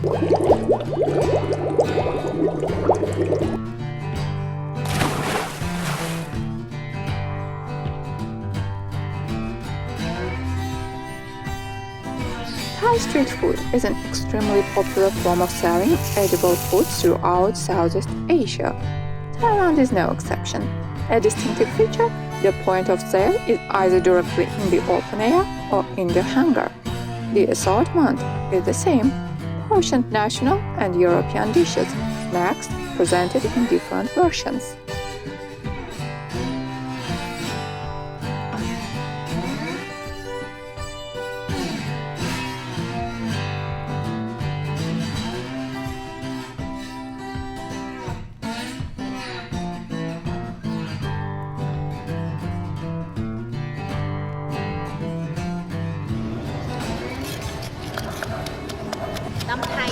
Thai street food is an extremely popular form of selling edible foods throughout Southeast Asia. Thailand is no exception. A distinctive feature, the point of sale is either directly in the open air or in the hangar. The assortment is the same, portioned national and European dishes, snacks presented in different versions.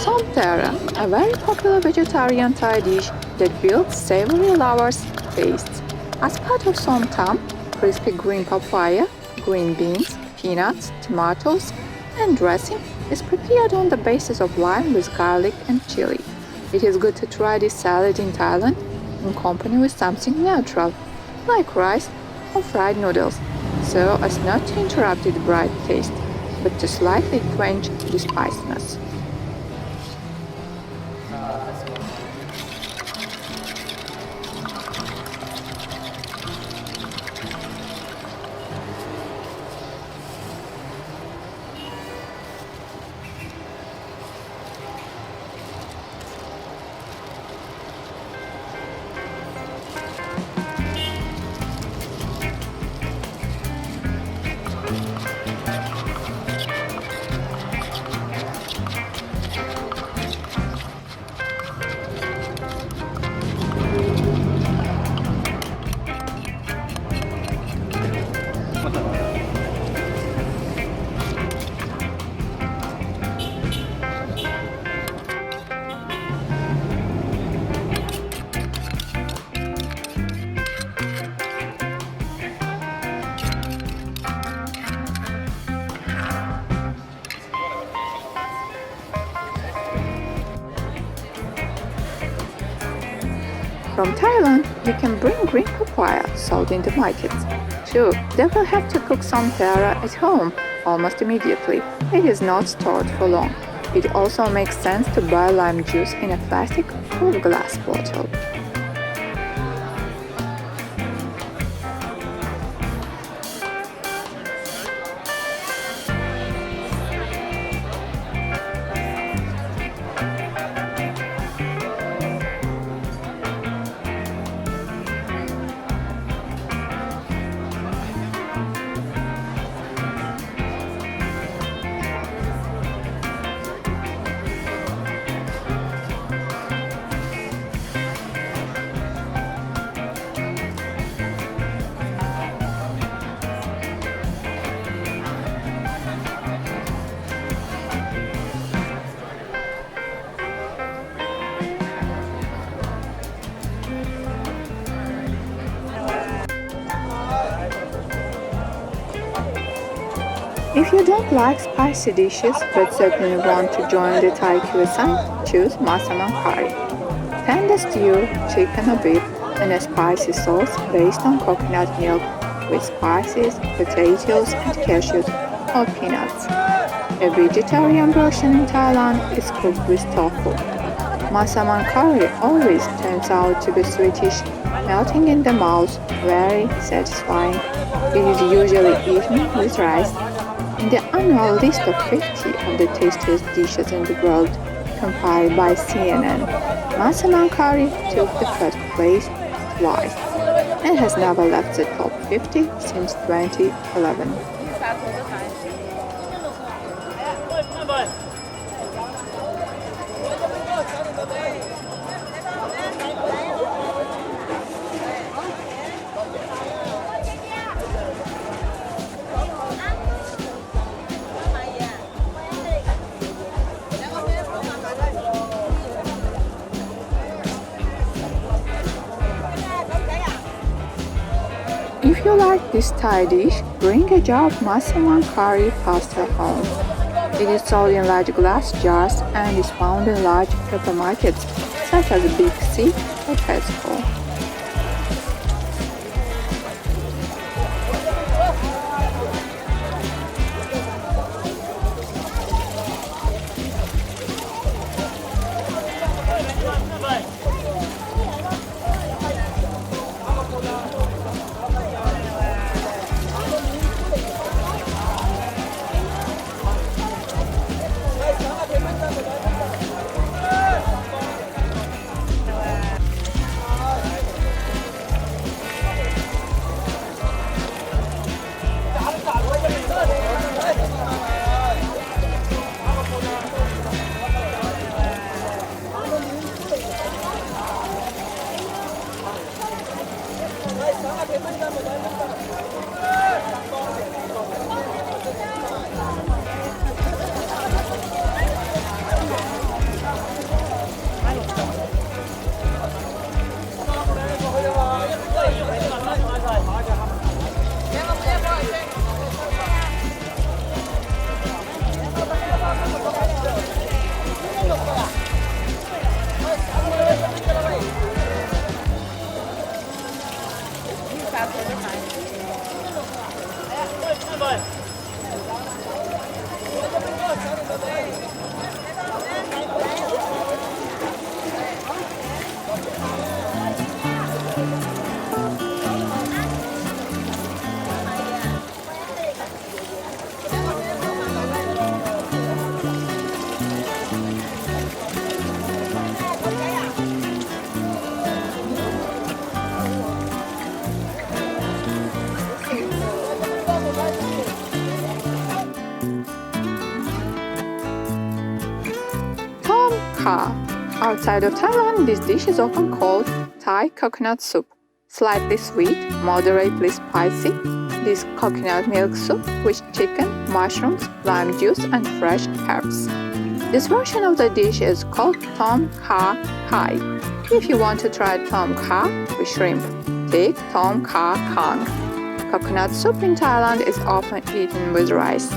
Somtera, a very popular vegetarian Thai dish that builds savory lovers' tastes. As part of som tam, crispy green papaya, green beans, peanuts, tomatoes, and dressing is prepared on the basis of lime with garlic and chili. It is good to try this salad in Thailand in company with something neutral, like rice or fried noodles, so as not to interrupt its bright taste, but to slightly quench the spiciness. From Thailand, you can bring green papaya sold in the markets. Sure, they will have to cook some tara at home almost immediately. It is not stored for long. It also makes sense to buy lime juice in a plastic or glass bottle. If you don't like spicy dishes but certainly want to join the Thai cuisine, choose Massaman curry. Tender stew, chicken or beef in a spicy sauce based on coconut milk with spices, potatoes and cashews or peanuts. A vegetarian version in Thailand is cooked with tofu. Massaman curry always turns out to be sweetish, melting in the mouth, very satisfying. It is usually eaten with rice. In the annual list of 50 of the tastiest dishes in the world, compiled by CNN, Massaman curry took the first place twice and has never left the top 50 since 2011. If you like this Thai dish, bring a jar of Massaman curry pasta home. It is sold in large glass jars and is found in large supermarkets such as Big C or Tesco. Tom Kha. Outside of Thailand, this dish is often called Thai coconut soup. Slightly sweet, moderately spicy, this coconut milk soup with chicken, mushrooms, lime juice, and fresh herbs. This version of the dish is called Tom Kha Khai. If you want to try Tom Kha with shrimp, take Tom Kha Kang. Coconut soup in Thailand is often eaten with rice.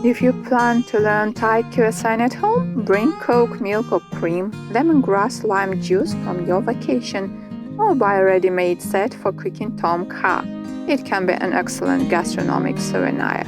If you plan to learn Thai cuisine at home, bring Coke, milk or cream, lemongrass, lime juice from your vacation, or buy a ready-made set for cooking Tom Kha. It can be an excellent gastronomic souvenir.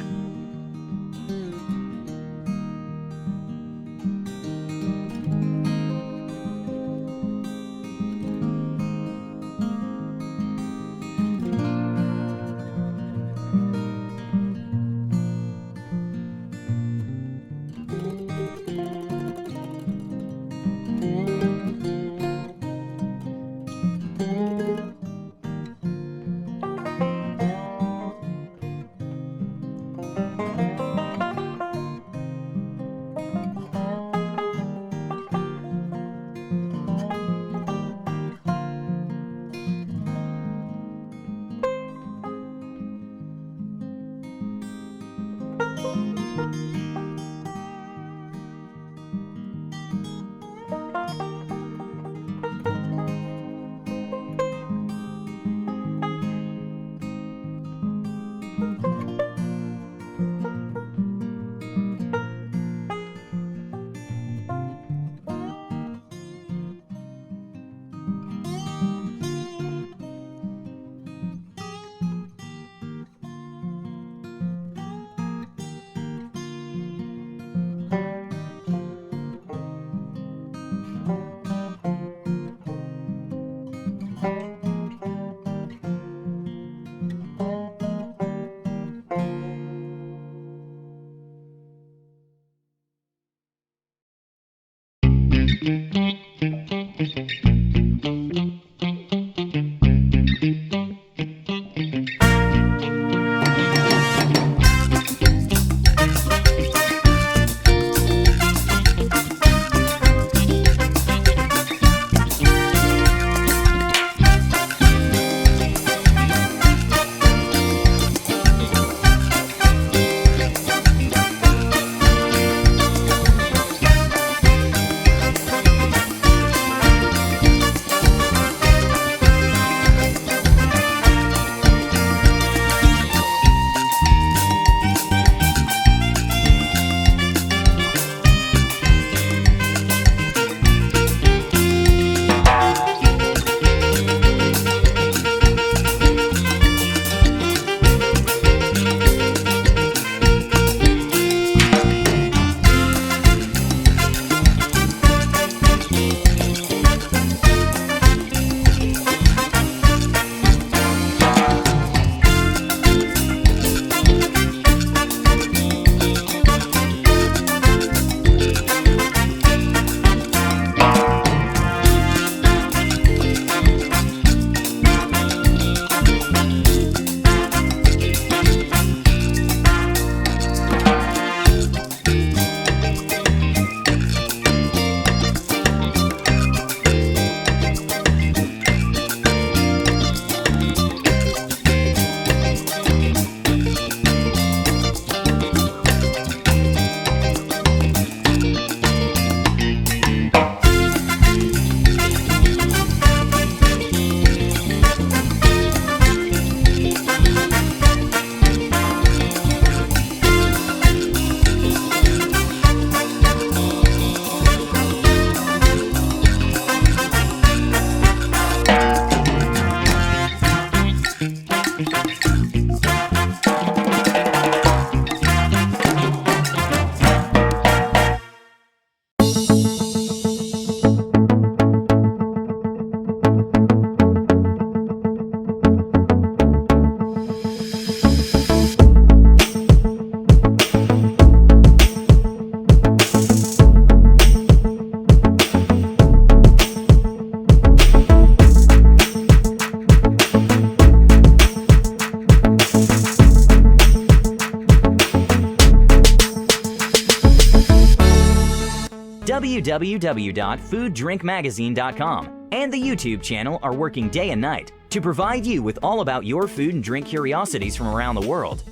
www.fooddrinkmagazine.com and the YouTube channel are working day and night to provide you with all about your food and drink curiosities from around the world.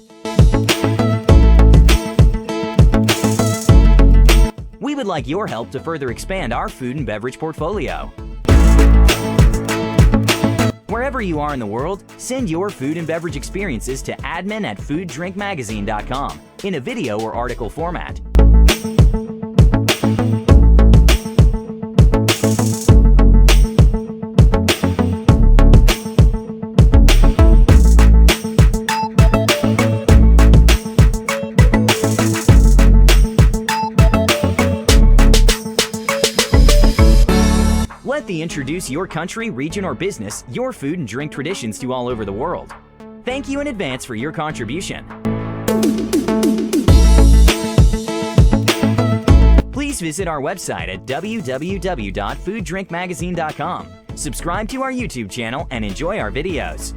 We would like your help to further expand our food and beverage portfolio. Wherever you are in the world, send your food and beverage experiences to admin@fooddrinkmagazine.com in a video or article format. Let the introduce your country, region, or business, your food and drink traditions to all over the world. Thank you in advance for your contribution. Please visit our website at www.fooddrinkmagazine.com. Subscribe to our YouTube channel and enjoy our videos.